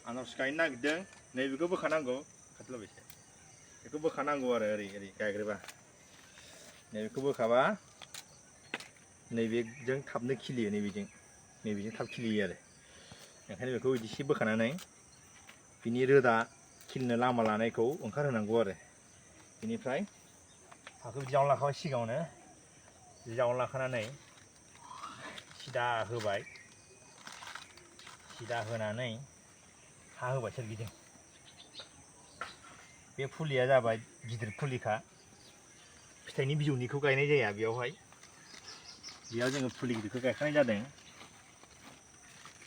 आनारस गायनो नागिरदों नैबेखौ बोखानांगौ खाथिलाबाय एसे बेखौ बोखानांगौ आरो ओरै ओरै गायग्रोबा नैबेखौ बोखाबा नैबेजों थाबनो खिलियो नैबेजों थाब खिलियो आरो ओंखायनो बेखौ इसे बोखानानै बिनि रोदा खिलिनो लामा लानायखौ ओंखारहोनांगौ आरो बेनिफ्राय हाखौ बिदि जावना लाखाबाय सिगाङावनो बिदि जावना लाखानानै सिदा होबाय सिदा होनानै हा होबाय सोरगिदिं बे फुलिया जाबाय गिदिर फुलिखा फिथाइनि बिजौनिखौ गायनाय जाया बेयाव जोङो फुलि गिदिरखौ गायखानाय जादों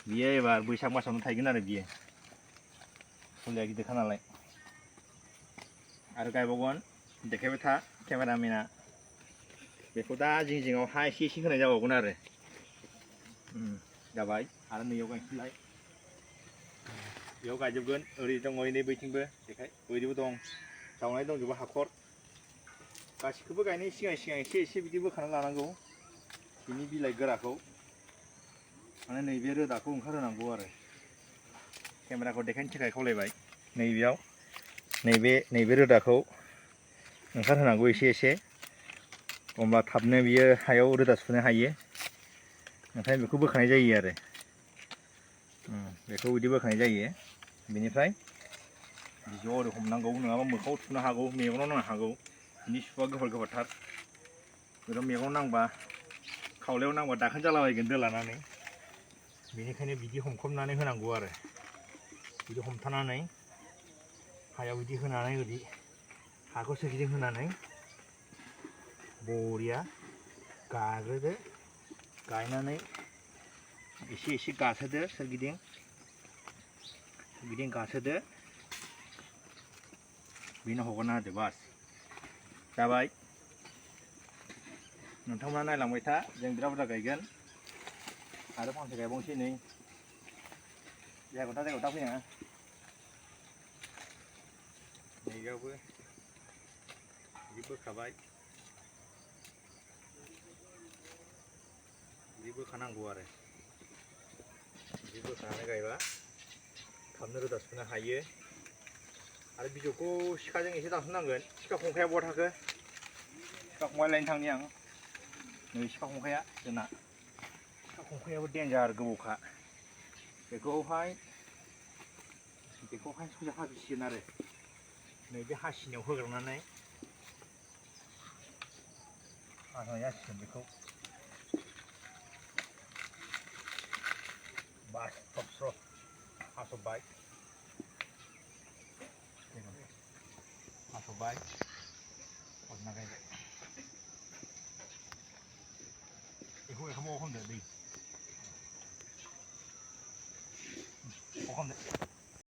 बियो एबार बैसाग मासावनो थायगोन आरो बियो फुलिया गिदिरखा नालाय आरो गायबावगोन देखायबाय था केमेरामेना बेखौ दा जिं जिङाव हा एसे एसे होनाय जाबावगोन आरो जाबाय आरो नैयाव गायसैलाय बेयाव गायजोबगोन ओरै दङ ओरै बैथिंबो देखाय ओरैबो दं जावनाय दंजोबो हाखर गासिखौबो गायनायनि सिगां एसे एसे बिदि बोखाना लानांगौ बिनि बिलाइ गोराखौ माने नैबे रोदाखौ ओंखारहोनांगौ आरो केमेराखौ देखायनो थाखाय खावलायबाय नैबेयाव नैबे रोदाखौ ओंखारहोनांगौ एसे एसे अब्ला थाबनो बियो हायाव रोदा सुनो हायो ओंखायनो बेखौ बोखानाय जायो आरो बेखौ बिदि बोखानाय जायो बेनिफ्राय बिजौआव ओरै हमनांगौ नङाबा मोखाङाव थुनो हागौ मेगनाव नांनो हागौ बिनि सुआ गोफारथार बेयाव मेगनाव नांबा खावलायाव नांबा दाखोन जालाबायगोन दोलानानै बेनिखायनो बिदि हमख्रबनानै होनांगौ आरो बिदि हमथानानै हायाव बिदि होनानै ओरै हाखौ सोरगिदिं होनानै बरिया गाग्रोदो गायनानै एसे एसे गासोदो सोरगिदिं गासोदो बेनो हगारना होदो बास जाबाय नोंथांमोना नायलांबाय था जों बिराद बुरजा गायगोन आरो फांसे गायबावनोसै नै जायगायाव दा फैनाङा नैयावबो बिदि बोखाबाय बिदि बोखानांगौ आरो बिदि बोखानानै गायबा थाबनो रोदा सुनो हायो आरो बिजौखौ सिखाजों एसे दानस'नांगोन सिखा खंखाया बहा थाखो सिखा खंखाय लायनो थांनि आं नै सिखा खंखाया जोंना सिखा खंखायाबो देन्जार गोबौखा बेखौहाय ससे हाफिसिगोन आरो नैबे हासिनायाव होग्रांनानै हास'नाय जासिगोन बेखौ बास स्र' हास'बाय हरना गायबाय बेखौ एखाबाव खालामदो दै खालामदो